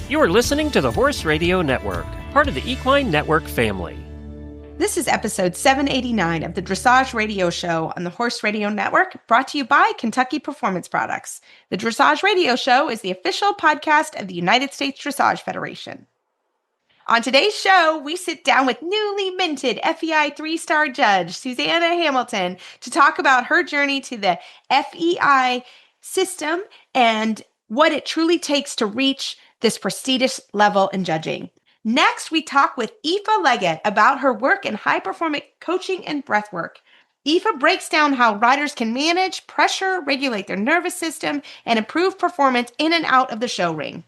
You are listening to the Horse Radio Network, part of the Equine Network family. This is episode 789 of the Dressage Radio Show on the Horse Radio Network, brought to you by Kentucky Performance Products. The Dressage Radio Show is the official podcast of the United States Dressage Federation. On today's show, we sit down with newly minted FEI 3-star judge, Susanne Hamilton, to talk about her journey to the FEI system and what it truly takes to reach this prestigious level in judging. Next, we talk with Aoife Leggett about her work in high-performance coaching and breathwork. Aoife breaks down how riders can manage pressure, regulate their nervous system, and improve performance in and out of the show ring.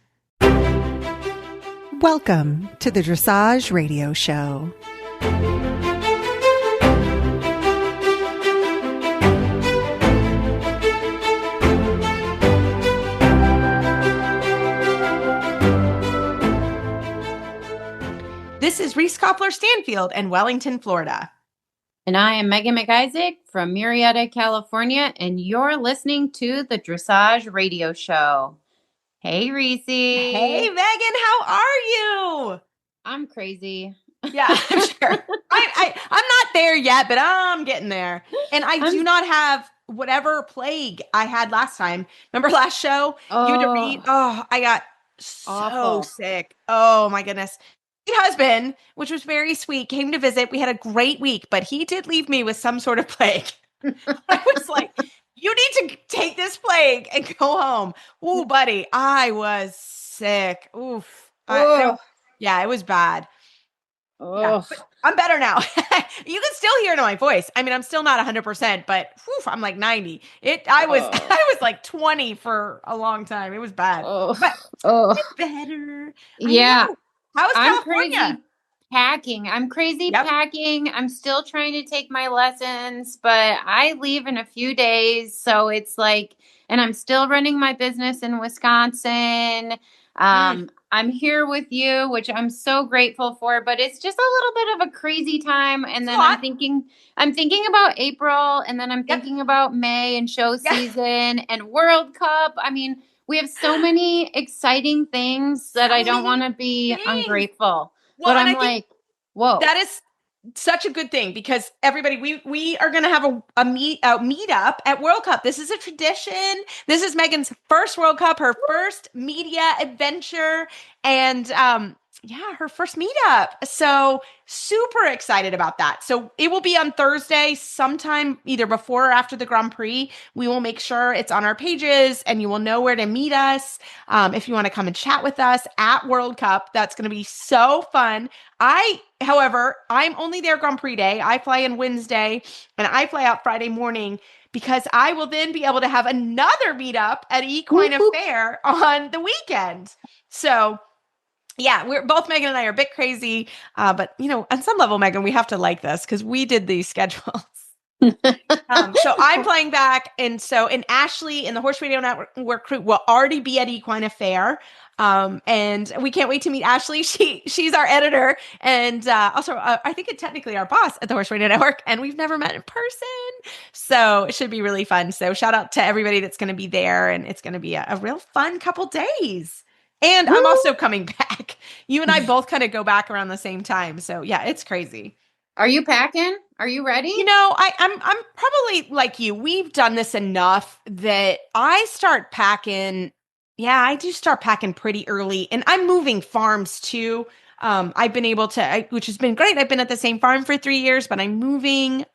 Welcome to the Dressage Radio Show. This is Reese Stanfield in Wellington, Florida. And I am Megan McIsaac from Murrieta, California, and you're listening to the Dressage Radio Show. Hey, Reese. Hey, Megan, how are you? I'm crazy. Yeah, I'm sure. I'm not there yet, but I'm getting there. And I do not have whatever plague I had last time. Remember last show? You had to read. Oh, I got so sick. Oh, my goodness. My husband, which was very sweet, came to visit. We had a great week, but he did leave me with some sort of plague. I was like, you need to take this plague and go home. Ooh, buddy, I was sick. Oof. Yeah, it was bad. Yeah, I'm better now. You can still hear it in my voice. I mean, I'm still not 100%, but I'm like 90. I was like 20 for a long time. It was bad. But it's better. Yeah. How's California? I'm crazy packing. I'm still trying to take my lessons, but I leave in a few days. So it's like, and I'm still running my business in Wisconsin. I'm here with you, which I'm so grateful for, but it's just a little bit of a crazy time. And then I'm thinking about April, and then I'm thinking about May and show season and World Cup. I mean, we have so many exciting things that I don't want to be ungrateful. Well, but I'm like, whoa. That is such a good thing because everybody, we are going to have a meetup at World Cup. This is a tradition. This is Megan's first World Cup, her first media adventure, and her first meetup. So super excited about that. So it will be on Thursday, sometime either before or after the Grand Prix. We will make sure it's on our pages and you will know where to meet us. If you want to come and chat with us at World Cup, that's going to be so fun. However, I'm only there Grand Prix day. I fly in Wednesday and I fly out Friday morning because I will then be able to have another meetup at Equine Affair on the weekend. So yeah, we're both, Megan and I are a bit crazy, but on some level, Megan, we have to like this because we did these schedules. So I'm flying back, and Ashley and the Horse Radio Network crew will already be at Equine Affair, and we can't wait to meet Ashley. She's our editor, and also I think technically our boss at the Horse Radio Network, and we've never met in person, so it should be really fun. So shout out to everybody that's going to be there, and it's going to be a real fun couple days. And I'm also coming back. You and I both kind of go back around the same time. So yeah, it's crazy. Are you packing? Are you ready? I'm probably like you. We've done this enough that I start packing. Yeah, I do start packing pretty early, and I'm moving farms too. I've been able to, which has been great. I've been at the same farm for 3 years, but I'm moving,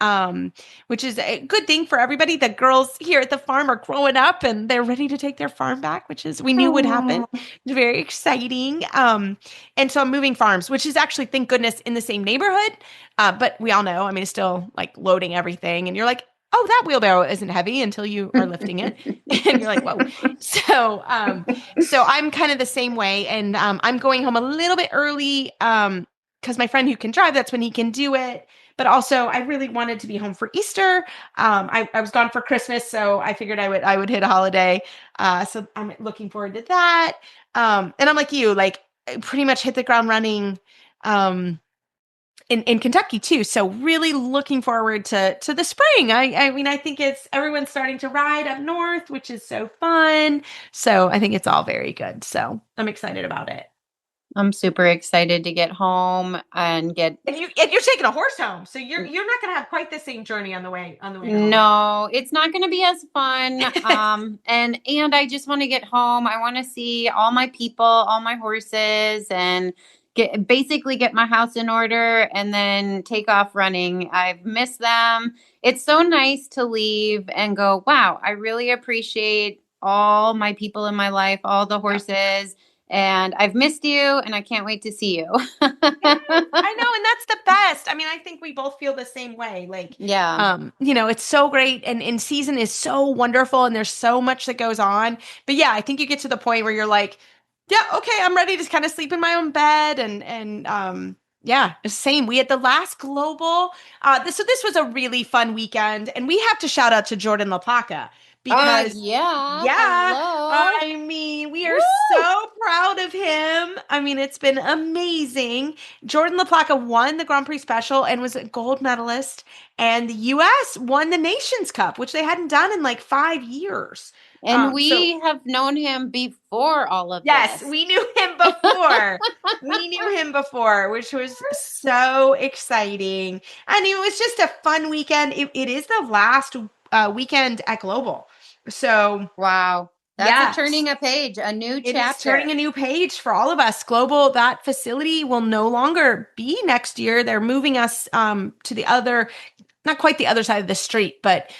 which is a good thing for everybody. The girls here at the farm are growing up and they're ready to take their farm back, which is, we knew would happen. It's very exciting. And so I'm moving farms, which is actually, thank goodness, in the same neighborhood. But we all know, I mean, it's still like loading everything. And you're like, oh, that wheelbarrow isn't heavy until you are lifting it. And you're like, whoa. So I'm kind of the same way. And I'm going home a little bit early because my friend who can drive, that's when he can do it. But also I really wanted to be home for Easter. I was gone for Christmas, so I figured I would hit a holiday. So I'm looking forward to that. And I'm like you, like pretty much hit the ground running in Kentucky too. So really looking forward to the spring. I mean, I think everyone's starting to ride up north, which is so fun. So I think it's all very good. So I'm excited about it. I'm super excited to get home and get. And you're taking a horse home, so you're not going to have quite the same journey on the way home. No, it's not going to be as fun. And I just want to get home. I want to see all my people, all my horses, and get my house in order and then take off running. I've missed them. It's so nice to leave and go, wow, I really appreciate all my people in my life, all the horses. And I've missed you and I can't wait to see you. Yeah, I know. And that's the best. I mean, I think we both feel the same way. Like, it's so great. And in season is so wonderful. And there's so much that goes on. But yeah, I think you get to the point where you're like, yeah, okay, I'm ready to kind of sleep in my own bed. And yeah, same. We had the last global. So this was a really fun weekend. And we have to shout out to Jordan LaPlaca. Because hello. I mean, we are so proud of him. I mean, it's been amazing. Jordan LaPlaca won the Grand Prix Special and was a gold medalist. And the U.S. won the Nations Cup, which they hadn't done in like 5 years. And we have known him before all of this. Yes, we knew him before. Which was so exciting. And it was just a fun weekend. It is the last weekend at Global. So wow, that's turning a page, a new chapter. It is turning a new page for all of us. Global, that facility will no longer be next year. They're moving us to the other, not quite the other side of the street, but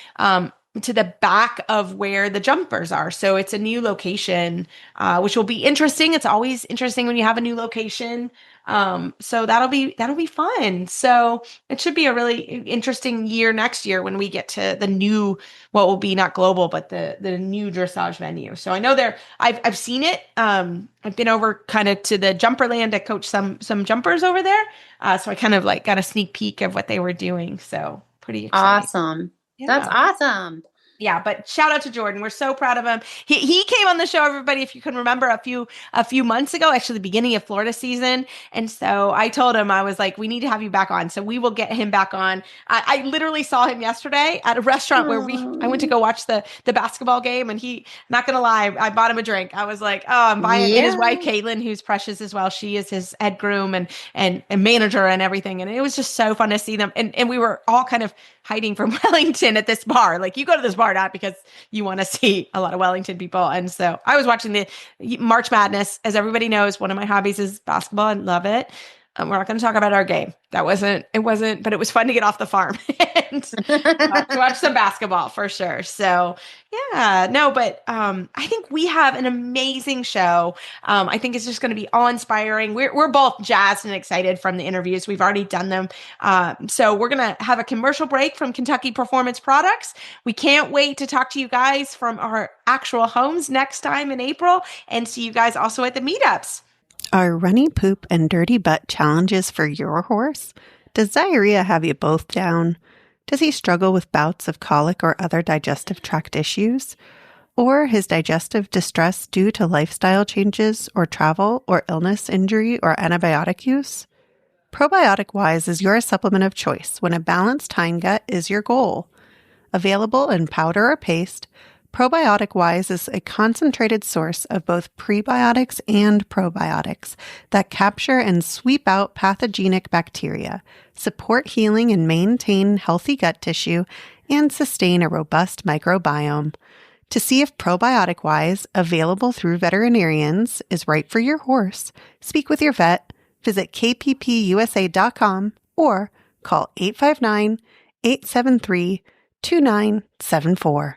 to the back of where the jumpers are. So it's a new location, which will be interesting. It's always interesting when you have a new location. So that'll be fun. So it should be a really interesting year next year when we get to the new, what will be not global, but the new dressage venue. So I know I've seen it. I've been over kind of to the jumper land to coach some jumpers over there. So I kind of like got a sneak peek of what they were doing. So pretty exciting. Awesome. Yeah. That's awesome. Yeah, but shout out to Jordan. We're so proud of him. He came on the show, everybody, if you can remember, a few months ago, actually the beginning of Florida season. And so I told him, I was like, we need to have you back on. So we will get him back on. I literally saw him yesterday at a restaurant where I went to go watch the basketball game. And not going to lie, I bought him a drink. I was like, oh, I'm buying it. And his wife, Caitlin, who's precious as well. She is his head groom and manager and everything. And it was just so fun to see them. And we were all kind of hiding from Wellington at this bar. Like you go to this bar not because you want to see a lot of Wellington people. And so I was watching the March Madness. As everybody knows, one of my hobbies is basketball. I love it. We're not going to talk about our game. But it was fun to get off the farm and to watch some basketball for sure. So yeah, no, but I think we have an amazing show. I think it's just going to be awe-inspiring. We're both jazzed and excited from the interviews. We've already done them. So we're going to have a commercial break from Kentucky Performance Products. We can't wait to talk to you guys from our actual homes next time in April and see you guys also at the meetups. Are runny poop and dirty butt challenges for your horse? Does diarrhea have you both down? Does he struggle with bouts of colic or other digestive tract issues? Or his digestive distress due to lifestyle changes or travel or illness, injury, or antibiotic use? Probiotic Wise is your supplement of choice when a balanced hindgut is your goal. Available in powder or paste, Probiotic Wise is a concentrated source of both prebiotics and probiotics that capture and sweep out pathogenic bacteria, support healing and maintain healthy gut tissue, and sustain a robust microbiome. To see if Probiotic Wise, available through veterinarians, is right for your horse, speak with your vet, visit kppusa.com, or call 859-873-2974.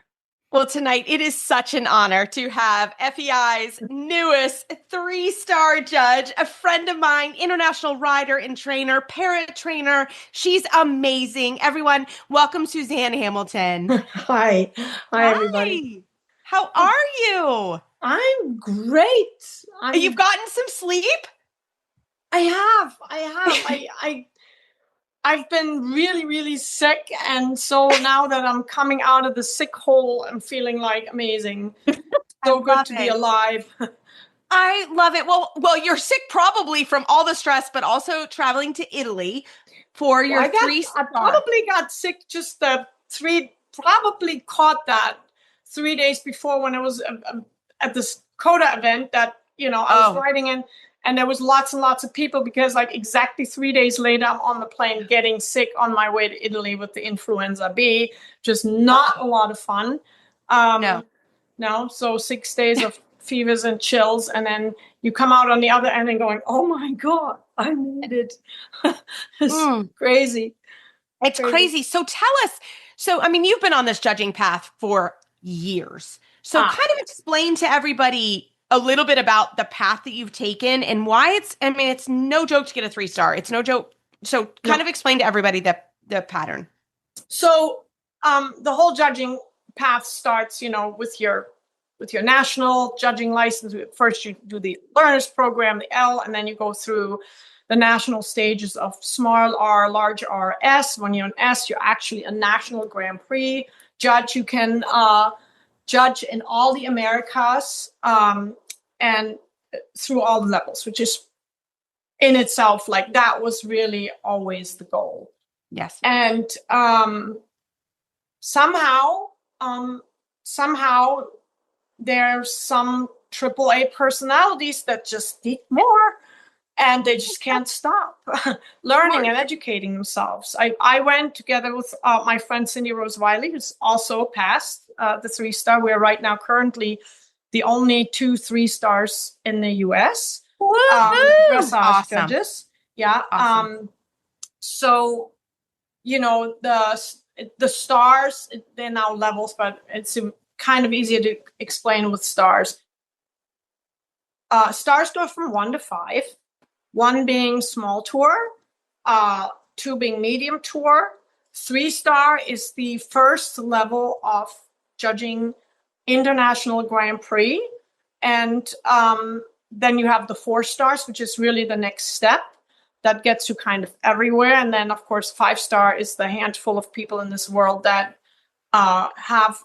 Well, tonight it is such an honor to have FEI's newest 3-star judge, a friend of mine, international rider and trainer, para-trainer. She's amazing. Everyone, welcome Susanne Hamilton. Hi. Hi, everybody. How are you? I'm great. You've gotten some sleep? I have. I've been really, really sick. And so now that I'm coming out of the sick hole, I'm feeling like amazing. So good to be alive. I love it. Well, you're sick probably from all the stress, but also traveling to Italy for your 3-star. I probably got sick probably caught that 3 days before when I was at this CODA event that, I was riding in. And there was lots and lots of people because like exactly 3 days later, I'm on the plane getting sick on my way to Italy with the influenza B. Just not a lot of fun. No. So 6 days of fevers and chills. And then you come out on the other end and going, oh my God, I made it. It's crazy. It's crazy. So tell us, you've been on this judging path for years. So kind of explain to everybody a little bit about the path that you've taken and why it's no joke to get a 3-star. It's no joke. So kind of explain to everybody the pattern. So the whole judging path starts, with your national judging license. First, you do the learners program, the L, and then you go through the national stages of small R, large R, S. When you're an S, you're actually a national Grand Prix judge. You can judge in all the Americas and through all the levels, which is in itself, like that was really always the goal. Yes. And somehow there's some AAA personalities that just need more and they just can't stop learning and educating themselves. I went together with my friend Cindy Rose Wiley, who's also passed the 3-star. We're right now currently the only 2 3-stars in the US. Dressage awesome. judges. Yeah. Awesome. So, the stars, they're now levels, but it's kind of easier to explain with stars. Stars go from 1 to 5, 1 being small tour, 2 being medium tour. 3-star is the first level of judging international Grand Prix. And then you have the 4 stars, which is really the next step that gets you kind of everywhere. And then, of course, 5-star is the handful of people in this world that have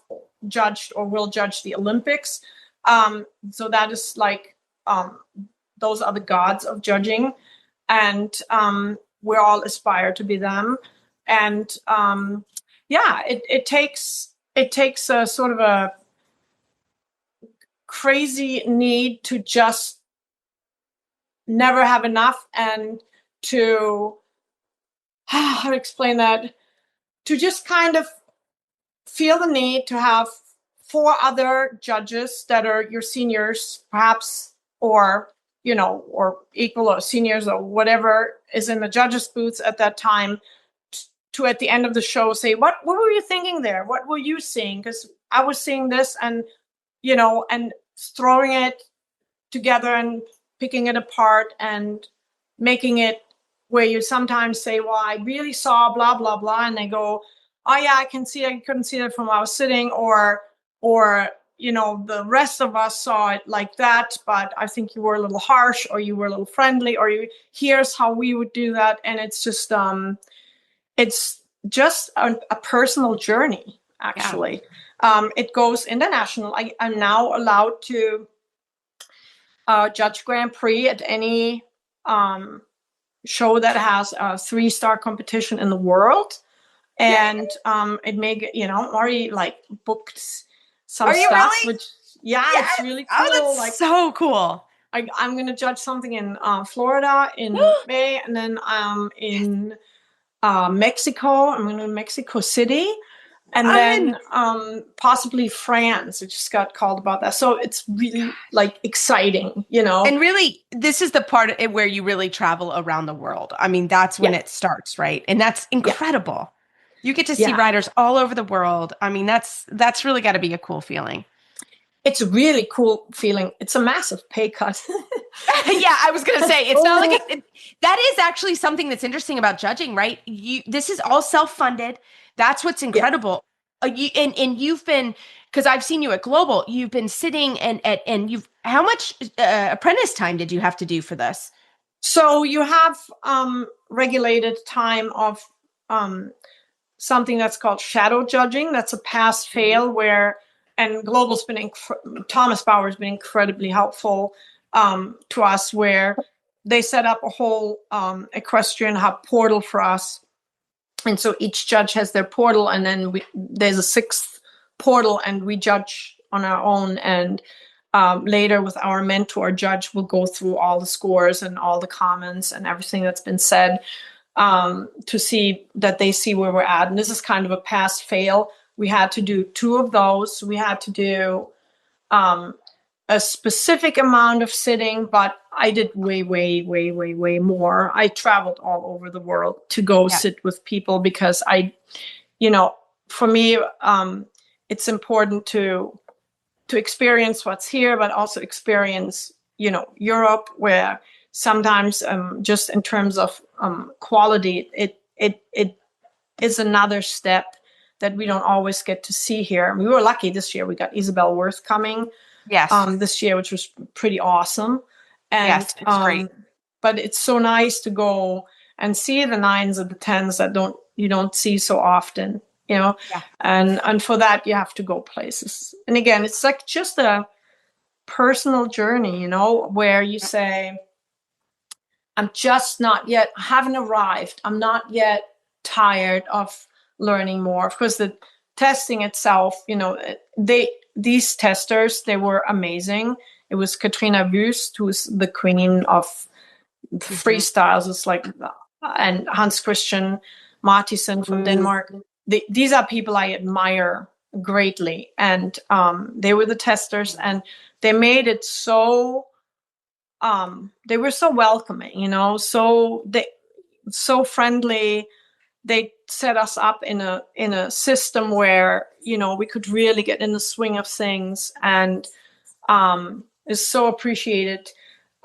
judged or will judge the Olympics. So that is like, those are the gods of judging. And we all aspire to be them. And it takes a sort of a crazy need to just never have enough and to, how to explain that, to just kind of feel the need to have 4 other judges that are your seniors, perhaps, or equal or seniors or whatever is in the judges' booths at that time, to at the end of the show say, what were you thinking there? What were you seeing? Because I was seeing this, and and throwing it together and picking it apart and making it where you sometimes say, well, I really saw blah, blah, blah. And they go, oh yeah, I can see, I couldn't see it from where I was sitting, or the rest of us saw it like that, but I think you were a little harsh, or you were a little friendly, or here's how we would do that. And it's just a personal journey, actually. Yeah. It goes international. I'm now allowed to judge Grand Prix at any show that has a 3-star competition in the world. And it may get, already like booked some Are you stuff, really? which it's really cool. Oh, that's so cool. I'm going to judge something in Florida in May, and then in Mexico. I'm going to Mexico City, and then possibly France. I just got called about that. So it's really like exciting, And really, this is the part where you really travel around the world. I mean, that's when it starts, right? And that's incredible. Yeah. You get to see riders all over the world. I mean, that's really got to be a cool feeling. It's a really cool feeling. It's a massive pay cut. Yeah, I was going to say, it's not like that is actually something that's interesting about judging, right? This is all self-funded. That's what's incredible. Yeah. And you've been, because I've seen you at Global, you've been sitting and you've, how much apprentice time did you have to do for this? So you have regulated time of something that's called shadow judging. That's a pass-fail where, and Global's been, Thomas Bauer's been incredibly helpful to us, where they set up a whole equestrian hub portal for us. And so each judge has their portal, and then there's a 6th portal, and we judge on our own. And later with our mentor judge, we'll go through all the scores and all the comments and everything that's been said, to see that they see where we're at. And this is kind of a pass fail. We had to do 2 of those. We had to do a specific amount of sitting, but I did way more. I traveled all over the world to go sit with people, because for me, it's important to experience what's here, but also experience, Europe, where sometimes just in terms of quality, it is another step that we don't always get to see here. We were lucky this year. We got Isabel Worth coming this year, which was pretty awesome. And, yes, it's great. But it's so nice to go and see the 9s and the 10s that you don't see so often. And for that you have to go places. And again, it's like just a personal journey, where you say, I'm just not yet, I haven't arrived. I'm not yet tired of learning more. Of course, the testing itself, these testers, they were amazing. It was Katrina Wüst, who's the queen of freestyles. It's like, and Hans Christian Martisen from Denmark. These are people I admire greatly, and they were the testers, and they made it so they were so welcoming, so friendly. They set us up in a system where we could really get in the swing of things, and is so appreciated.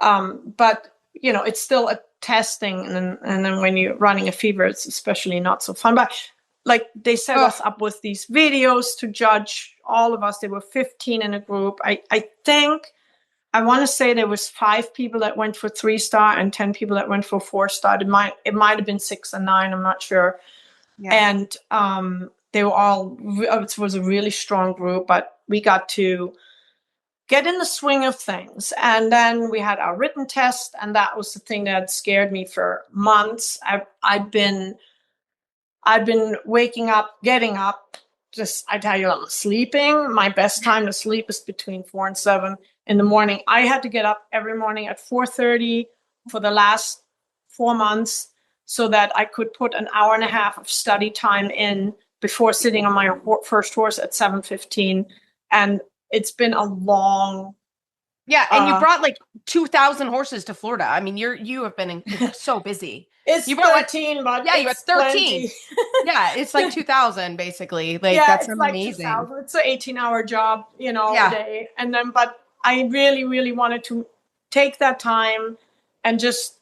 But it's still a testing, and then when you're running a fever, it's especially not so fun. But like, they set us up with these videos to judge all of us. There were 15 in a group. I want to say there was 5 people that went for 3-star and 10 people that went for 4-star. It might have been 6 and 9. I'm not sure. Yeah. And they were all. It was a really strong group, but we got to get in the swing of things. And then we had our written test, and that was the thing that scared me for months. I've been waking up, getting up. I tell you, I'm sleeping. My best time to sleep is between 4 and 7 in the morning. I had to get up every morning at 4:30 for the last 4 months, so that I could put an hour and a half of study time in before sitting on my first horse at 7:15. And it's been a long. Yeah, and you brought like 2,000 horses to Florida. I mean, you have been so busy. You brought 13, but yeah, you had 13. Yeah, it's like 2,000 basically. Like, that's it's amazing. Like it's an 18-hour job, a day. And then, but I really, really wanted to take that time and just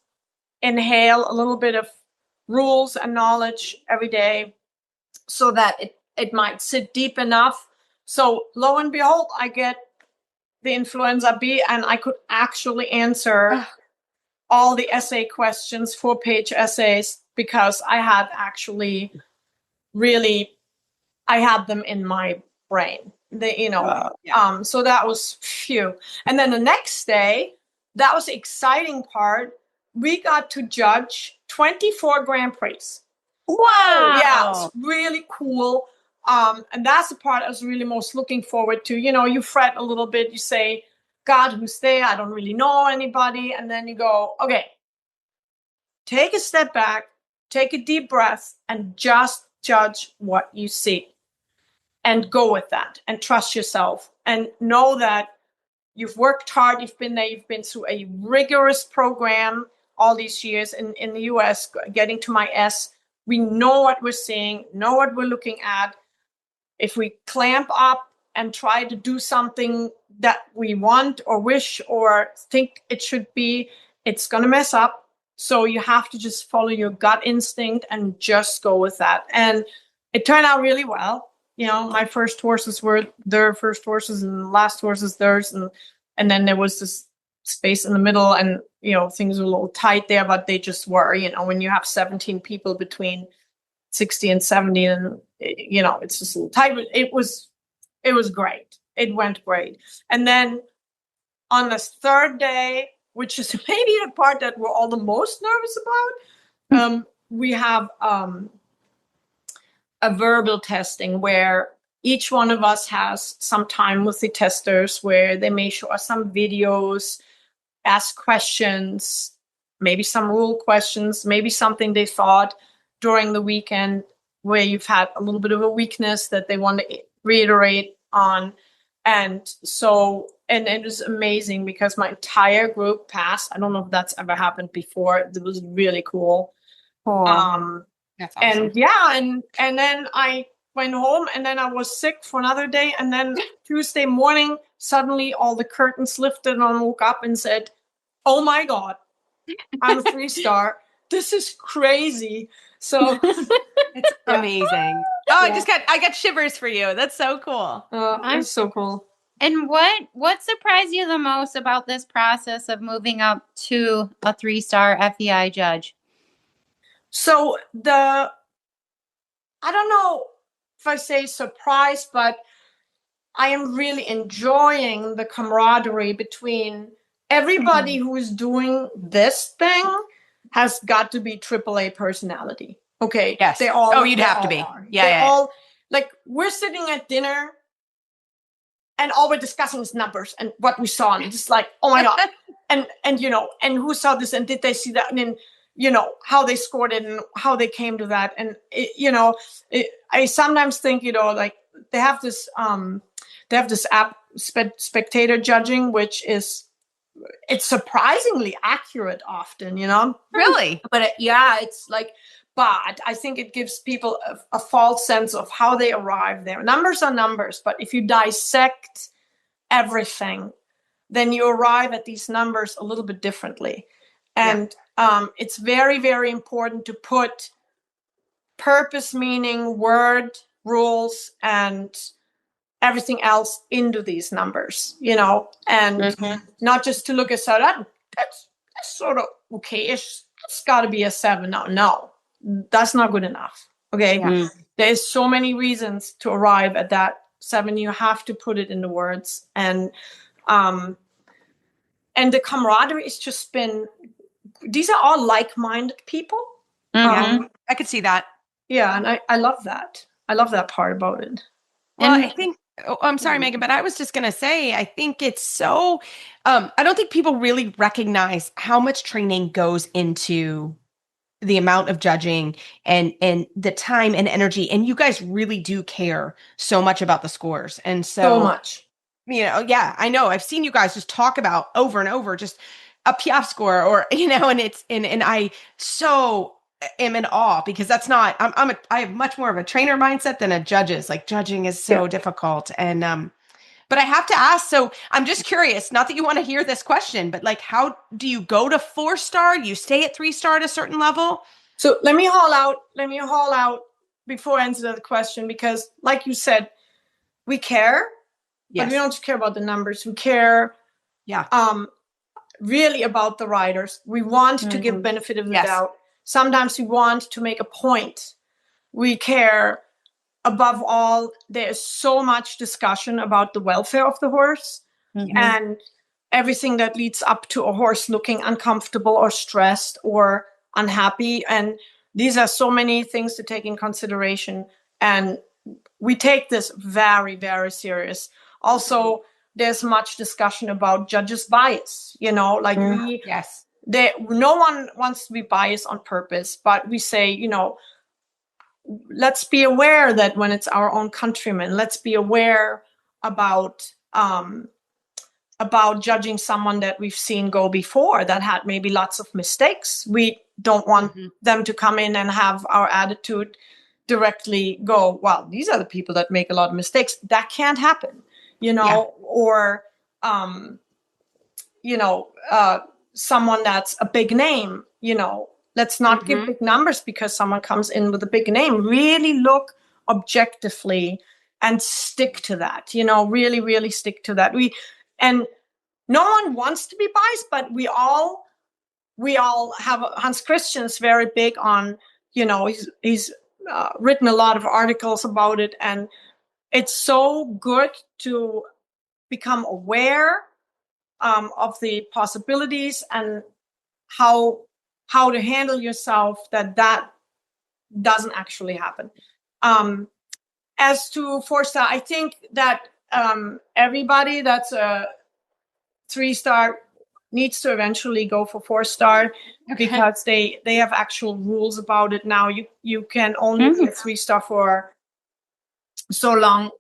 inhale a little bit of rules and knowledge every day, so that it might sit deep enough. So lo and behold, I get the influenza B, and I could actually answer all the essay questions, 4-page essays, because I had actually I had them in my brain. So that was phew. And then the next day, that was the exciting part. We got to judge 24 Grand Prix. Wow. Yeah, it's really cool. And that's the part I was really most looking forward to. You fret a little bit. You say, God, who's there? I don't really know anybody. And then you go, okay, take a step back, take a deep breath, and just judge what you see. And go with that, and trust yourself, and know that you've worked hard. You've been there. You've been through a rigorous program all these years in the US, getting to my S. We know what we're seeing, know what we're looking at. If we clamp up and try to do something that we want or wish or think it should be, it's going to mess up. So you have to just follow your gut instinct and just go with that. And it turned out really well. My first horses were their first horses, and the last horses theirs. And then there was this space in the middle, and, things were a little tight there, but they just were, when you have 17 people between 60 and 70, and, it's just a little tight. But it was great. It went great. And then on the third day, which is maybe the part that we're all the most nervous about, we have a verbal testing where each one of us has some time with the testers where they may show us some videos, ask questions, maybe some rule questions, maybe something they thought during the weekend where you've had a little bit of a weakness that they want to reiterate on. And so, and it was amazing because my entire group passed. I don't know if that's ever happened before. It was really cool. That's awesome. And yeah, and then I went home, and then I was sick for another day. And then Tuesday morning, suddenly all the curtains lifted, and I woke up and said, oh my God, I'm a 3-star. This is crazy. So it's amazing. Oh, I got shivers for you. That's so cool. It's so cool. And what surprised you the most about this process of moving up to a 3-star FEI judge? So I don't know if I say surprise, but I am really enjoying the camaraderie between everybody who is doing this thing has got to be AAA personality. Okay. Yes. They all. You'd have to be. Are. Yeah. They're all like, we're sitting at dinner and all we're discussing is numbers and what we saw. And it's just like, oh my God. and and who saw this and did they see that? And then, how they scored it and how they came to that. And, I sometimes think, like they have this app, spectator judging, which it's surprisingly accurate often, Really? But it's like, but I think it gives people a false sense of how they arrive there. Numbers are numbers, but if you dissect everything, then you arrive at these numbers a little bit differently. And it's very, very important to put purpose, meaning, word, rules, and everything else into these numbers, and not just to look at that's sort of okay-ish. It's got to be a 7. No, that's not good enough. Okay. Yeah. There's so many reasons to arrive at that 7. You have to put it into words, and the camaraderie has just been, these are all like-minded people. I could see that. Yeah. And I love that. I love that part about it. Well, I think, I'm sorry, Megan, but I was just going to say, I think it's so, I don't think people really recognize how much training goes into the amount of judging and the time and energy. And you guys really do care so much about the scores. And so much, I know I've seen you guys just talk about over and over, just a Piaf score or, and it's, and I so am in awe because that's not, I have much more of a trainer mindset than a judge's. Like judging is so difficult. And, but I have to ask, so I'm just curious, not that you want to hear this question, but like, how do you go to 4-star? Do you stay at 3-star at a certain level? So let me haul out before I answer the question, because like you said, we care, but we don't just care about the numbers. We care really about the riders. We want to give benefit of the doubt. Sometimes we want to make a point. We care. Above all, there is so much discussion about the welfare of the horse and everything that leads up to a horse looking uncomfortable or stressed or unhappy. And these are so many things to take in consideration. And we take this very, very serious. Also, there's much discussion about judges' bias, no one wants to be biased on purpose, but we say, let's be aware that when it's our own countrymen, let's be aware about judging someone that we've seen go before that had maybe lots of mistakes. We don't want them to come in and have our attitude directly go, well, these are the people that make a lot of mistakes. That can't happen, or, someone that's a big name, let's not give big numbers because someone comes in with a big name. Really look objectively and stick to that, really, really stick to that. And no one wants to be biased, but we all have Hans Christian's very big on, he's written a lot of articles about it. And it's so good to become aware of the possibilities and how to handle yourself that doesn't actually happen. as to 4-star, I think that everybody that's a 3-star needs to eventually go for 4-star, because they have actual rules about it now. You can only be a 3-star for so long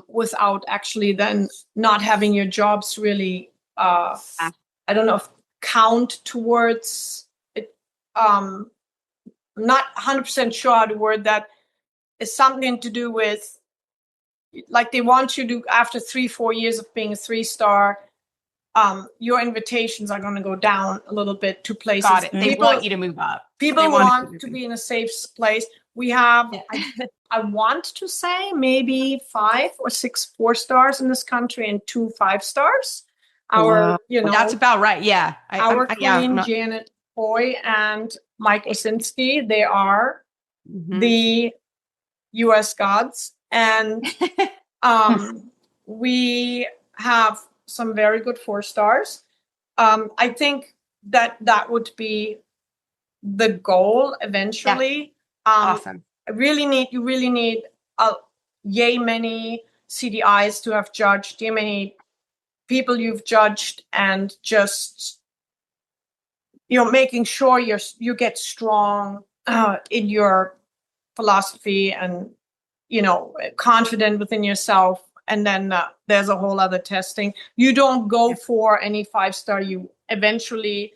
without actually then not having your jobs really I don't know if count towards it. I'm not 100% sure how to word that. It's something to do with, like, they want you to, after 3-4 years of being a 3-star, your invitations are going to go down a little bit to places. Got it. They want you to move up. People want to be in a safe place. We have, I want to say, maybe 5 or 6 4-stars in this country and 2 5-stars. That's about right. Yeah. Our queen, Janet Hoy and Mike Osinski, they are the U.S. gods. And we have some very good 4-stars. I think that would be the goal eventually. Awesome. You really need yay many CDIs to have judged, yay many people you've judged, and just making sure you get strong in your philosophy and confident within yourself. And then there's a whole other testing. You don't go for any 5-star. You eventually,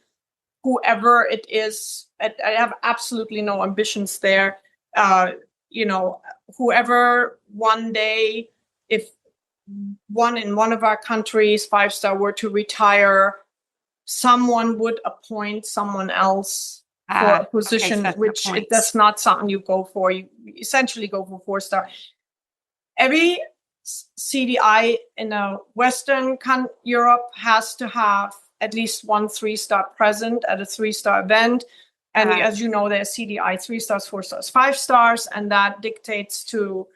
whoever it is, I have absolutely no ambitions there. Whoever one day, if in one of our countries 5-star were to retire, someone would appoint someone else for a position, that's not something you go for. You essentially go for 4-star. Every CDI in a Western Europe has to have at least 1 3-star present at a 3-star event. And as you know, there's CDI 3-stars, 4-stars, 5-stars, and that dictates to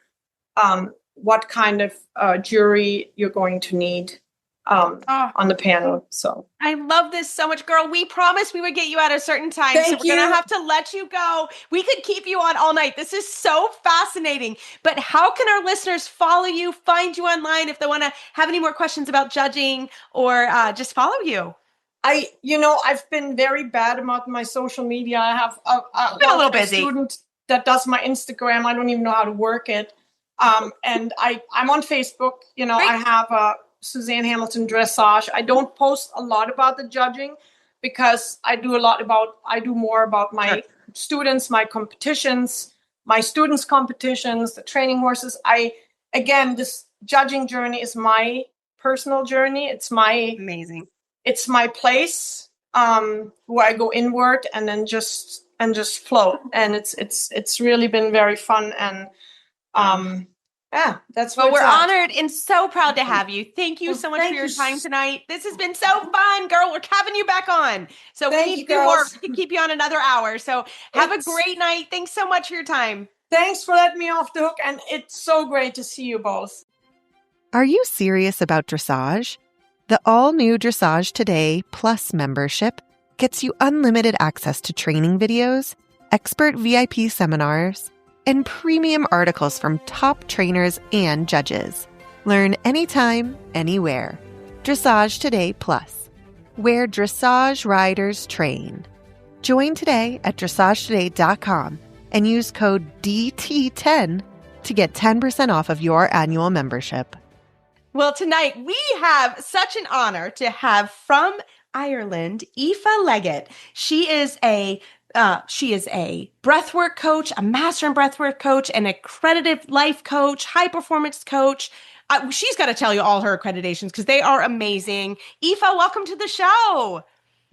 what kind of jury you're going to need on the panel. So I love this so much, girl. We promised we would get you at a certain time. So we're going to have to let you go. We could keep you on all night. This is so fascinating. But how can our listeners follow you, find you online if they want to have any more questions about judging or just follow you? I've been very bad about my social media. I have a student that does my Instagram. I don't even know how to work it. And I'm on Facebook. I have Susanne Hamilton Dressage. I don't post a lot about the judging because I do more about my students, my competitions, my students' competitions, the training horses. This judging journey is my personal journey. It's my place where I go inward and then just float. And it's really been very fun. And that's what we're honored and so proud to have you. Thank you so much for your time tonight. This has been so fun, girl. We're having you back on. So we need to do more. We can keep you on another hour. So have a great night. Thanks so much for your time. Thanks for letting me off the hook. And it's so great to see you both. Are you serious about dressage? The all-new Dressage Today Plus membership gets you unlimited access to training videos, expert VIP seminars, and premium articles from top trainers and judges. Learn anytime, anywhere. Dressage Today Plus, where dressage riders train. Join today at dressagetoday.com and use code DT10 to get 10% off of your annual membership. Well, tonight we have such an honor to have from Ireland, Aoife Leggett. She is a breathwork coach, a master in breathwork coach, an accredited life coach, high performance coach. She's got to tell you all her accreditations because they are amazing. Aoife, welcome to the show.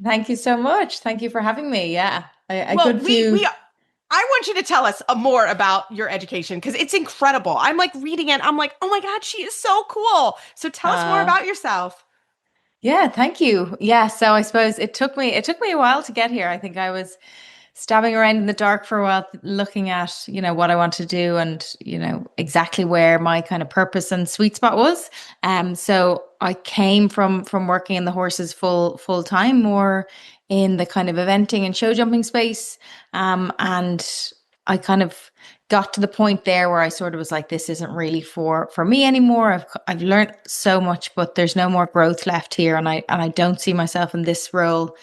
Thank you so much. Thank you for having me. Yeah, I want you to tell us more about your education because it's incredible. I'm like reading it. I'm like, oh my God, she is so cool. So tell us more about yourself. Yeah, thank you. Yeah, so I suppose it took me a while to get here. I think I was stabbing around in the dark for a while, looking at, what I want to do and, exactly where my kind of purpose and sweet spot was. So I came from working in the horses full time, more in the kind of eventing and show jumping space. And I kind of got to the point there where I sort of was like, this isn't really for me anymore. I've learned so much, but there's no more growth left here. And I don't see myself in this role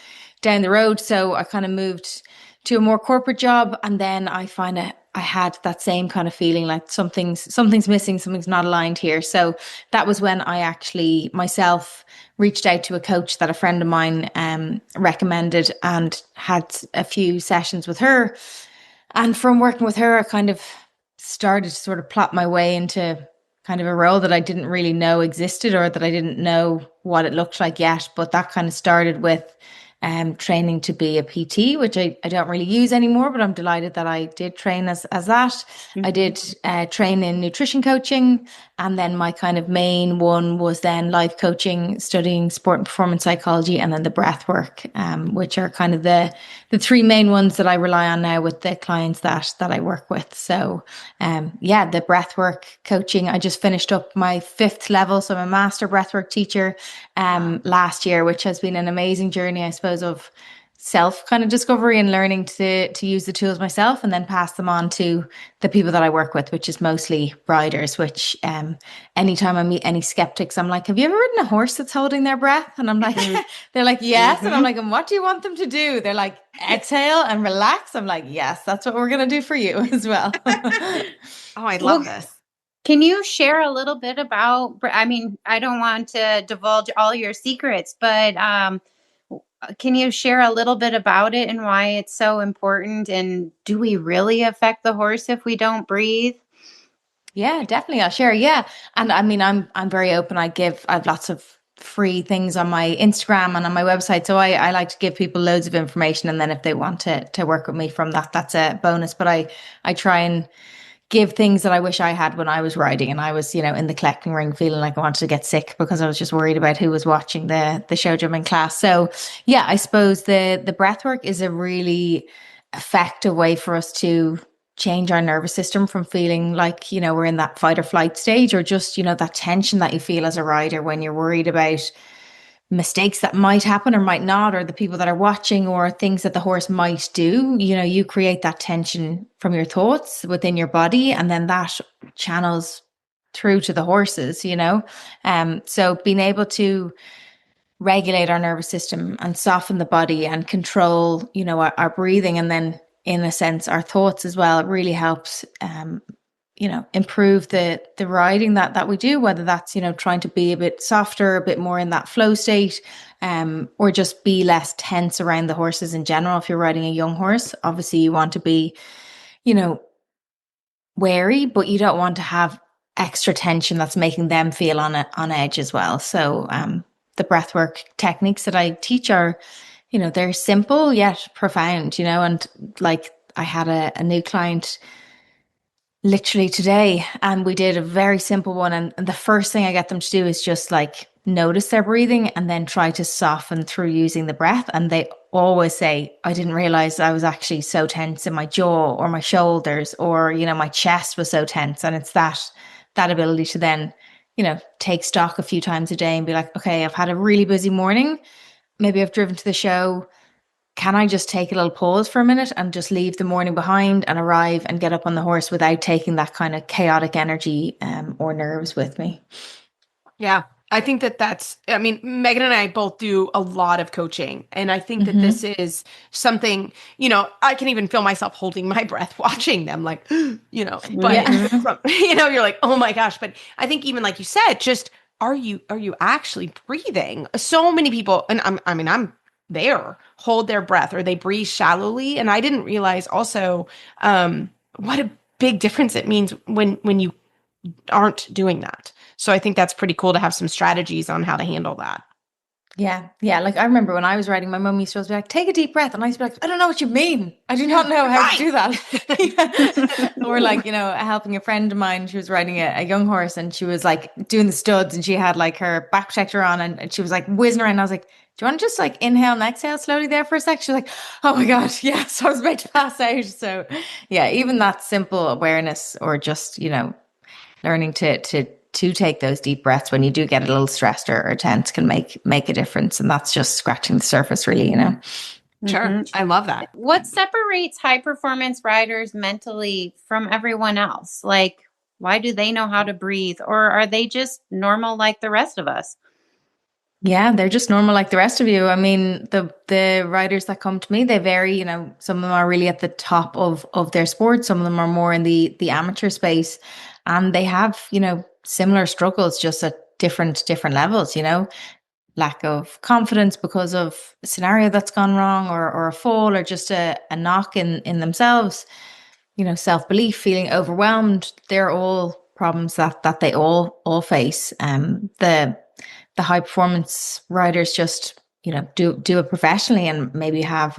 down the road. So I kind of moved to a more corporate job. And then I had that same kind of feeling like something's missing, something's not aligned here. So that was when I actually myself reached out to a coach that a friend of mine recommended, and had a few sessions with her. And from working with her, I kind of started to sort of plot my way into kind of a role that I didn't really know existed, or that I didn't know what it looked like yet. But that kind of started with training to be a PT, which I don't really use anymore, but I'm delighted that I did train as that. Mm-hmm. I did train in nutrition coaching. And then my kind of main one was then life coaching, studying sport and performance psychology, and then the breath work, which are kind of the three main ones that I rely on now with the clients that I work with. So the breath work coaching, I just finished up my 5th level. So I'm a master breathwork teacher last year, which has been an amazing journey, I suppose, of self kind of discovery and learning to use the tools myself and then pass them on to the people that I work with, which is mostly riders, which anytime I meet any skeptics, I'm like, have you ever ridden a horse that's holding their breath? And I'm like, they're like, yes. And I'm like, and what do you want them to do? They're like, exhale and relax. I'm like, yes, that's what we're going to do for you as well. Oh, I love this. Can you share a little bit about, I mean, I don't want to divulge all your secrets, but can you share a little bit about it and why it's so important? And do we really affect the horse if we don't breathe? Yeah, definitely. I'll share. Yeah. And I mean, I'm very open. I have lots of free things on my Instagram and on my website. So I like to give people loads of information. And then if they want to work with me from that, that's a bonus. But I try and give things that I wish I had when I was riding, and I was, in the collecting ring feeling like I wanted to get sick because I was just worried about who was watching the show jumping class. So yeah, I suppose the breath work is a really effective way for us to change our nervous system from feeling like, we're in that fight or flight stage, or just, that tension that you feel as a rider when you're worried about mistakes that might happen or might not, or the people that are watching, or things that the horse might do. You create that tension from your thoughts within your body, and then that channels through to the horses, so being able to regulate our nervous system and soften the body and control, our breathing, and then in a sense our thoughts as well, it really helps improve the riding that we do, whether that's, trying to be a bit softer, a bit more in that flow state, or just be less tense around the horses in general. If you're riding a young horse, obviously you want to be, wary, but you don't want to have extra tension that's making them feel on edge as well. So the breathwork techniques that I teach are, they're simple yet profound, and like I had a new client literally today, and we did a very simple one, and the first thing I get them to do is just like notice their breathing and then try to soften through using the breath. And they always say, I didn't realize I was actually so tense in my jaw or my shoulders, or my chest was so tense. And it's that ability to then take stock a few times a day and be like, okay, I've had a really busy morning, maybe I've driven to the show, can I just take a little pause for a minute and just leave the morning behind and arrive and get up on the horse without taking that kind of chaotic energy or nerves with me? Yeah, I think Megan and I both do a lot of coaching. And I think that this is something, I can even feel myself holding my breath watching them, like, but, you're like, oh my gosh. But I think even like you said, just, are you actually breathing? So many people, and I'm there, hold their breath, or they breathe shallowly. And I didn't realize also what a big difference it means when you aren't doing that. So I think that's pretty cool to have some strategies on how to handle that. Yeah. Like I remember when I was riding, my mum used to be like, take a deep breath. And I used to be like, I don't know what you mean. I do not know how to do that. Or like, helping a friend of mine, she was riding a young horse, and she was like doing the studs, and she had like her back protector on, and she was like whizzing around. And I was like, do you want to just like inhale and exhale slowly there for a sec? She's like, oh my God, yes, I was about to pass out. So yeah, even that simple awareness, or just, learning to take those deep breaths when you do get a little stressed or tense can make a difference. And that's just scratching the surface, really, Sure. Mm-hmm. I love that. What separates high performance riders mentally from everyone else? Like, why do they know how to breathe? Or are they just normal like the rest of us? Yeah, they're just normal like the rest of you. I mean, the riders that come to me, they vary, you know, some of them are really at the top of their sport, some of them are more in the amateur space, and they have, you know, similar struggles just at different levels, you know, lack of confidence because of a scenario that's gone wrong or a fall or just a knock in themselves, you know, self-belief, feeling overwhelmed. They're all problems that they all face. The high performance riders just, you know, do it professionally and maybe have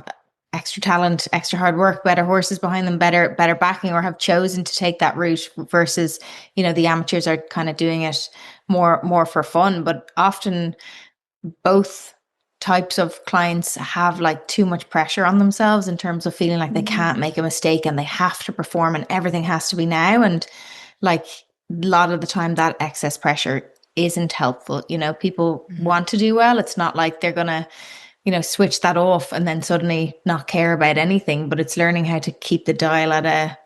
extra talent, extra hard work, better horses behind them, better backing, or have chosen to take that route versus, you know, the amateurs are kind of doing it more for fun. But often both types of clients have like too much pressure on themselves in terms of feeling like they can't make a mistake and they have to perform and everything has to be now. And like a lot of the time that excess pressure isn't helpful. You know, people want to do well. It's not like they're gonna, you know, switch that off and then suddenly not care about anything, but it's learning how to keep the dial at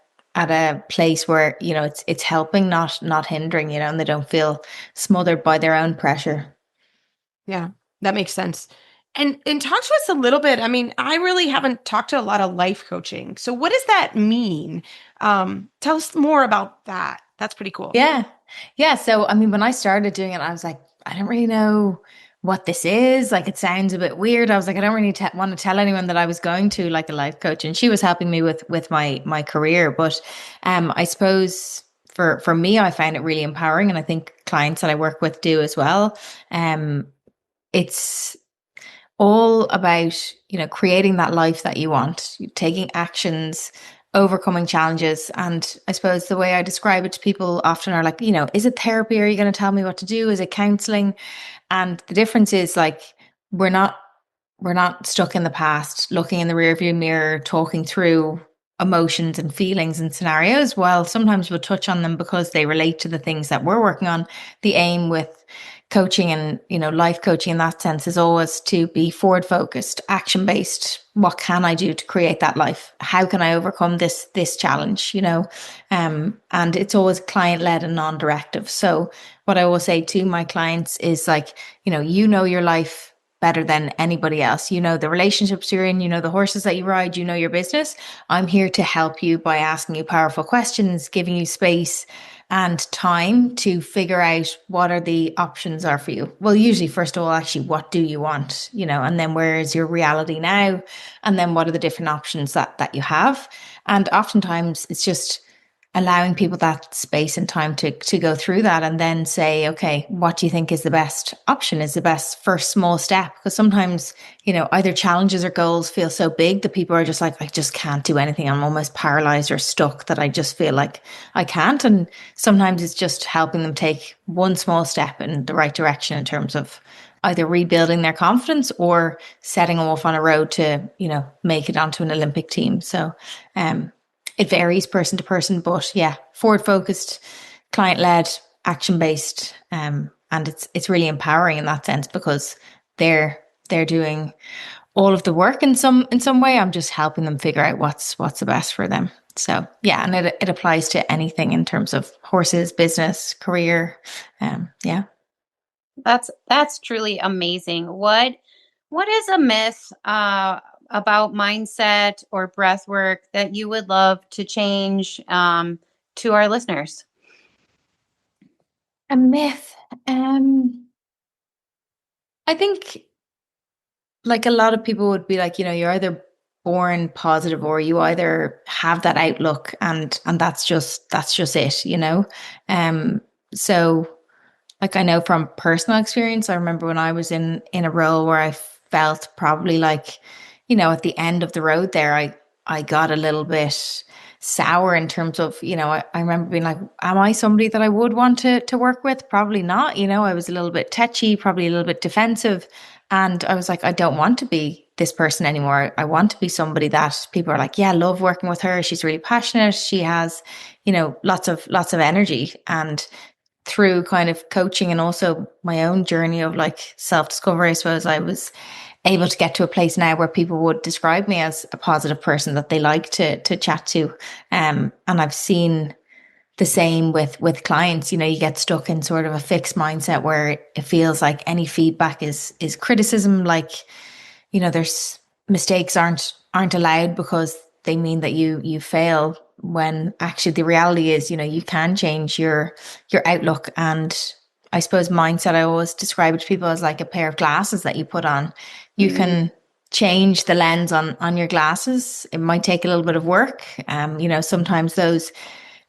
a place where, you know, it's helping, not hindering, you know, and they don't feel smothered by their own pressure. Yeah, that makes sense. And talk to us a little bit. I mean, I really haven't talked to a lot of life coaching. So what does that mean? Tell us more about that. That's pretty cool. Yeah. Yeah. So, I mean, when I started doing it, I was like, I don't really know what this is. Like, it sounds a bit weird. I was like, I don't really want to tell anyone that I was going to like a life coach. And she was helping me with my career. But I suppose for me, I find it really empowering. And I think clients that I work with do as well. It's all about, you know, creating that life that you want, taking actions, overcoming challenges. And I suppose the way I describe it to people often are like, you know, is it therapy? Are you going to tell me what to do? Is it counseling? And the difference is like, we're not stuck in the past, looking in the rearview mirror, talking through emotions and feelings and scenarios. While sometimes we'll touch on them because they relate to the things that we're working on, the aim with coaching and, you know, life coaching in that sense is always to be forward focused, action based. What can I do to create that life? How can I overcome this challenge, you know? And it's always client led and non-directive. So what I will say to my clients is like, you know your life better than anybody else. You know the relationships you're in, you know the horses that you ride, you know your business. I'm here to help you by asking you powerful questions, giving you space and time to figure out what are the options are for you. Well, usually, first of all, actually, what do you want? You know, and then where is your reality now? And then what are the different options that you have? And oftentimes it's just allowing people that space and time to go through that and then say, okay, what do you think is the best option, is the best first small step? Because sometimes, you know, either challenges or goals feel so big that people are just like, I just can't do anything. I'm almost paralyzed or stuck that I just feel like I can't. And sometimes it's just helping them take one small step in the right direction in terms of either rebuilding their confidence or setting off on a road to, you know, make it onto an Olympic team. So, it varies person to person, but yeah, forward focused, client led, action based, and it's really empowering in that sense because they're doing all of the work in some way. I'm just helping them figure out what's the best for them. So yeah, and it applies to anything in terms of horses, business, career. Yeah, that's truly amazing. What is a myth about mindset or breath work that you would love to change to our listeners? A myth. I think like a lot of people would be like, you know, you're either born positive or you either have that outlook and that's just it, you know? So like I know from personal experience, I remember when I was in a role where I felt probably like, you know, at the end of the road there, I got a little bit sour in terms of, you know, I remember being like, am I somebody that I would want to work with? Probably not. You know, I was a little bit tetchy, probably a little bit defensive. And I was like, I don't want to be this person anymore. I want to be somebody that people are like, yeah, I love working with her. She's really passionate. She has, you know, lots of energy. And through kind of coaching and also my own journey of like self-discovery, I suppose I was able to get to a place now where people would describe me as a positive person that they like to chat to. And I've seen the same with clients. You know, you get stuck in sort of a fixed mindset where it feels like any feedback is criticism. Like, you know, there's mistakes aren't allowed because they mean that you fail, when actually the reality is, you know, you can change your outlook. And I suppose mindset, I always describe it to people as like a pair of glasses that you put on. You can change the lens on your glasses. It might take a little bit of work. You know, sometimes those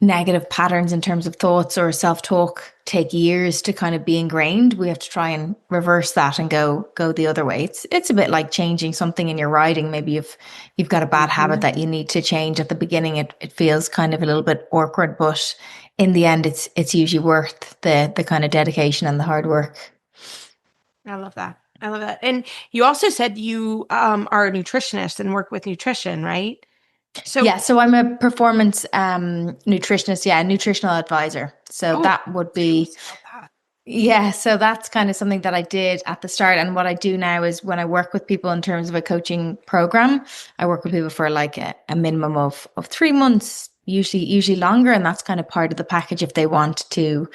negative patterns in terms of thoughts or self-talk take years to kind of be ingrained. We have to try and reverse that and go the other way. It's a bit like changing something in your riding. Maybe you've got a bad habit that you need to change. At the beginning, it feels kind of a little bit awkward, but in the end, it's usually worth the kind of dedication and the hard work. I love that. And you also said you are a nutritionist and work with nutrition, right? So I'm a performance nutritionist, a nutritional advisor. So that would be, so that's kind of something that I did at the start. And what I do now is when I work with people in terms of a coaching program, I work with people for like a minimum of 3 months, usually longer. And that's kind of part of the package if they want to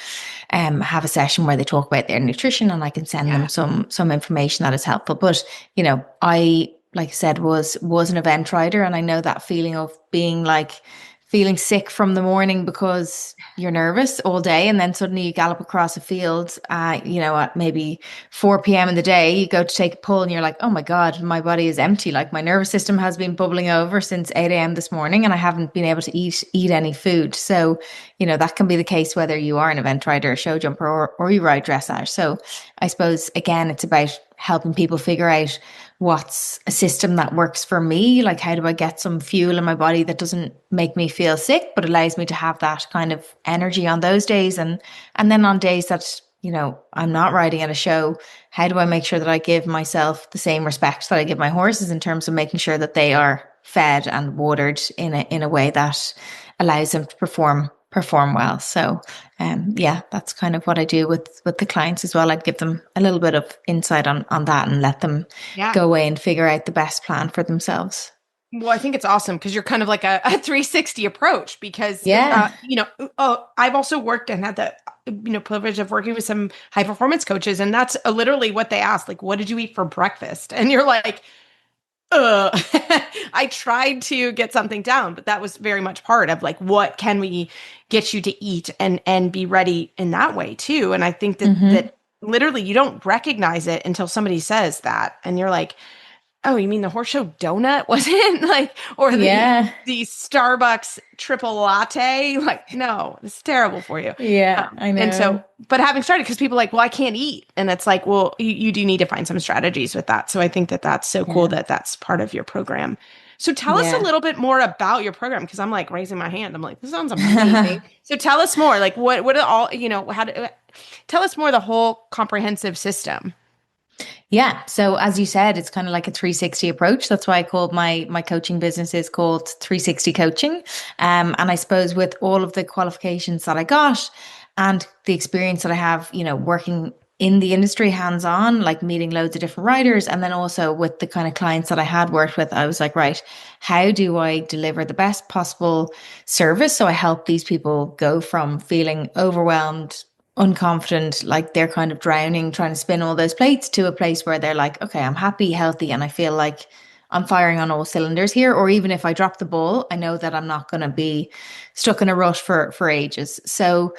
have a session where they talk about their nutrition, and I can send them some information that is helpful. But, you know, like I said, was an event rider. And I know that feeling of feeling sick from the morning because you're nervous all day. And then suddenly you gallop across a field, you know, at maybe 4 p.m. in the day, you go to take a pull and you're like, oh my God, my body is empty. Like my nervous system has been bubbling over since 8 a.m. this morning and I haven't been able to eat any food. So, you know, that can be the case whether you are an event rider, a show jumper, or you ride dressage. So I suppose, again, it's about helping people figure out what's a system that works for me. Like, how do I get some fuel in my body that doesn't make me feel sick, but allows me to have that kind of energy on those days? And then on days that, you know, I'm not riding at a show, how do I make sure that I give myself the same respect that I give my horses in terms of making sure that they are fed and watered in a way that allows them to perform well. So that's kind of what I do with the clients as well. I'd give them a little bit of insight on that and let them go away and figure out the best plan for themselves. Well, I think it's awesome because you're kind of like a 360 approach because, you know, I've also worked and had the, you know, privilege of working with some high performance coaches. And that's literally what they ask, like, what did you eat for breakfast? And you're like, I tried to get something down, but that was very much part of like, what can we get you to eat and be ready in that way too. And I think that, that literally you don't recognize it until somebody says that. And you're like, oh, you mean the horse show donut wasn't like, or the Starbucks triple latte? Like, no, it's terrible for you. Yeah, I know. And so, but having started, because people are like, well, I can't eat. And it's like, well, you do need to find some strategies with that. So I think that that's so cool that that's part of your program. So tell us a little bit more about your program, because I'm like raising my hand. I'm like, this sounds amazing. So tell us more, like what are all, you know, tell us more the whole comprehensive system. Yeah. So as you said, it's kind of like a 360 approach. That's why I called my coaching business is called 360 Coaching. And I suppose with all of the qualifications that I got and the experience that I have, you know, working in the industry hands-on, like meeting loads of different riders. And then also with the kind of clients that I had worked with, I was like, right, how do I deliver the best possible service? So I help these people go from feeling overwhelmed, unconfident, like they're kind of drowning, trying to spin all those plates, to a place where they're like, okay, I'm happy, healthy, and I feel like I'm firing on all cylinders here. Or even if I drop the ball, I know that I'm not going to be stuck in a rut for ages. So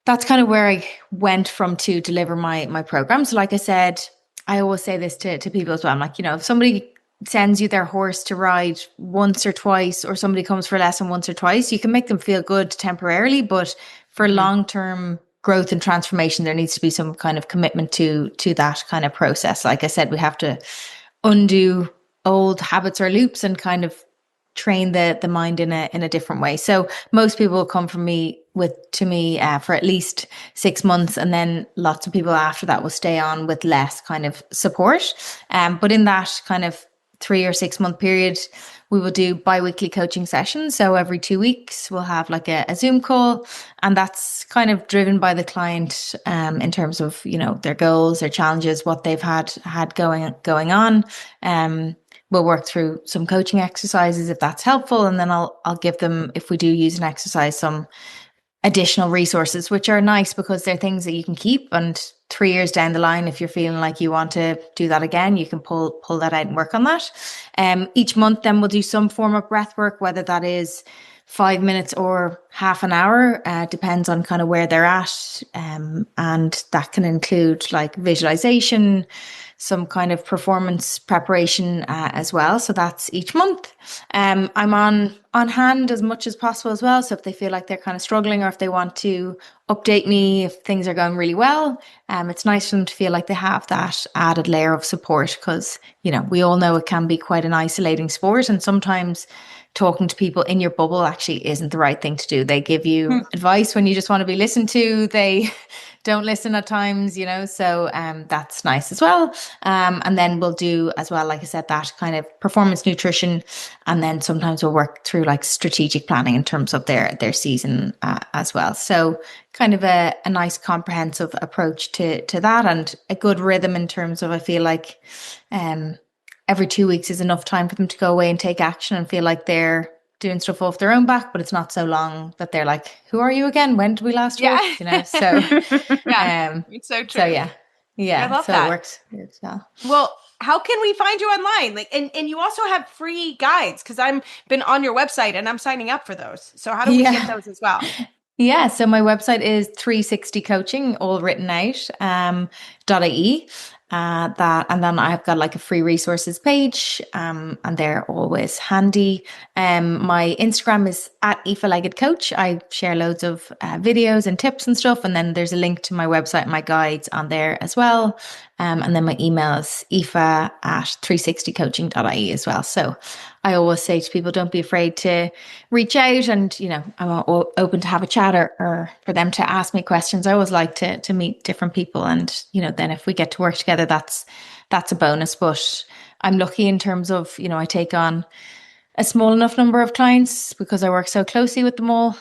that's kind of where I went from to deliver my program. So like I said, I always say this to people as well. I'm like, you know, if somebody sends you their horse to ride once or twice, or somebody comes for a lesson once or twice, you can make them feel good temporarily, but for long-term growth and transformation, there needs to be some kind of commitment to that kind of process. Like I said, we have to undo old habits or loops and kind of train the mind in a different way. So most people will come to me for at least 6 months, and then lots of people after that will stay on with less kind of support. But in that kind of 3 or 6 month period, we will do bi-weekly coaching sessions. So every 2 weeks we'll have like a Zoom call, and that's kind of driven by the client in terms of, you know, their goals, their challenges, what they've had going on. We'll work through some coaching exercises if that's helpful, and then I'll give them, if we do use an exercise, some additional resources, which are nice because they're things that you can keep, and 3 years down the line, if you're feeling like you want to do that again, you can pull that out and work on that. Each month then we'll do some form of breath work, whether that is 5 minutes or half an hour, depends on kind of where they're at. And that can include like visualization, some kind of performance preparation as well. So that's each month. I'm on hand as much as possible as well. So if they feel like they're kind of struggling, or if they want to update me if things are going really well, it's nice for them to feel like they have that added layer of support, because, you know, we all know it can be quite an isolating sport, and sometimes talking to people in your bubble actually isn't the right thing to do. They give you advice when you just want to be listened to. They don't listen at times, you know, so that's nice as well. And then we'll do as well, like I said, that kind of performance nutrition. And then sometimes we'll work through like strategic planning in terms of their season as well. So kind of a nice comprehensive approach to that, and a good rhythm in terms of, I feel like every 2 weeks is enough time for them to go away and take action and feel like they're doing stuff off their own back, but it's not so long that they're like, who are you again? When did we last talk? You know, so it's so true. So yeah. I love so that. It works well. Well, how can we find you online? Like, and you also have free guides, because I'm been on your website and I'm signing up for those. So how do we get those as well? Yeah, so my website is 360 coaching, all written out, .ie. That, and then I've got like a free resources page, and they're always handy. My Instagram is at Aoife Leggett Coach. I share loads of videos and tips and stuff, and then there's a link to my website and my guides on there as well. And then my email is aoife@360coaching.ie as well. So I always say to people, don't be afraid to reach out, and, you know, I'm open to have a chat, or for them to ask me questions. I always like to meet different people, and, you know, then if we get to work together, that's a bonus. But I'm lucky in terms of, you know, I take on a small enough number of clients because I work so closely with them all.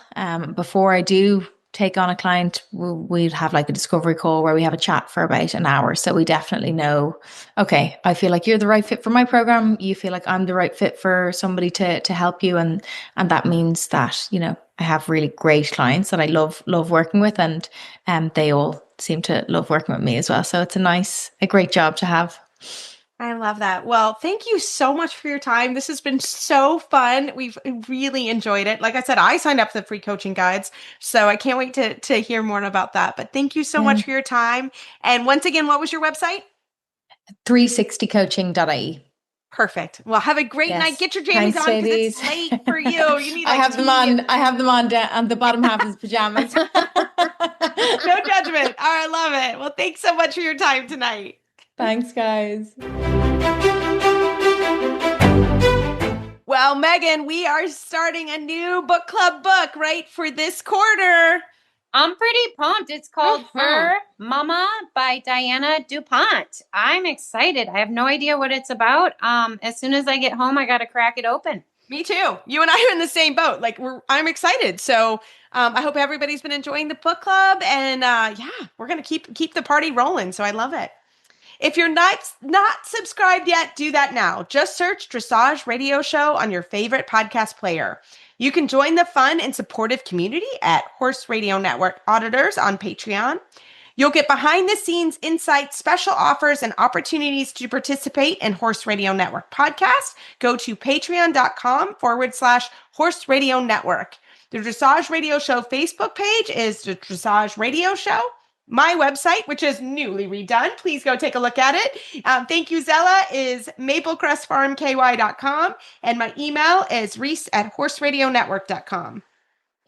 Before I do take on a client, we'd have like a discovery call where we have a chat for about an hour. So we definitely know, okay, I feel like you're the right fit for my program. You feel like I'm the right fit for somebody to help you. And that means that, you know, I have really great clients that I love working with, and they all seem to love working with me as well. So it's a great job to have. I love that. Well, thank you so much for your time. This has been so fun. We've really enjoyed it. Like I said, I signed up for the free coaching guides, so I can't wait to hear more about that. But thank you so much for your time. And once again, what was your website? 360coaching.ie. Perfect. Well, have a great night. Get your jammies on, because it's late for you. You need. I have them on the bottom half of his pajamas. No judgment. All right, I love it. Well, thanks so much for your time tonight. Thanks, guys. Well, Megan, we are starting a new book club book, right, for this quarter. I'm pretty pumped. It's called Her Mama by Diana DuPont. I'm excited. I have no idea what it's about. As soon as I get home, I got to crack it open. Me too. You and I are in the same boat. Like, I'm excited. So I hope everybody's been enjoying the book club, and we're gonna keep the party rolling. So I love it. If you're not subscribed yet, do that now. Just search Dressage Radio Show on your favorite podcast player. You can join the fun and supportive community at Horse Radio Network Auditors on Patreon. You'll get behind-the-scenes insights, special offers, and opportunities to participate in Horse Radio Network podcast. Go to patreon.com/Horse Radio Network. The Dressage Radio Show Facebook page is the Dressage Radio Show. My website, which is newly redone, please go take a look at it. Thank you, Zella, is maplecrestfarmky.com. And my email is reese@horseradionetwork.com.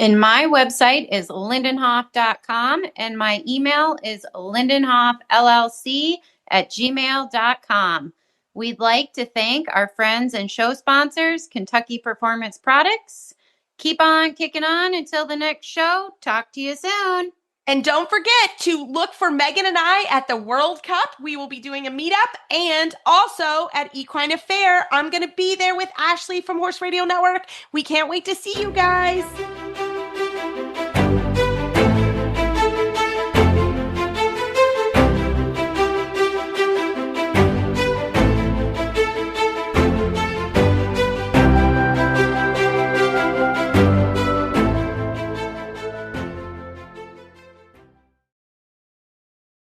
And my website is lindenhoff.com. And my email is lindenhoffllc@gmail.com. We'd like to thank our friends and show sponsors, Kentucky Performance Products. Keep on kicking on until the next show. Talk to you soon. And don't forget to look for Megan and I at the World Cup. We will be doing a meetup, and also at Equine Affair. I'm going to be there with Ashley from Horse Radio Network. We can't wait to see you guys.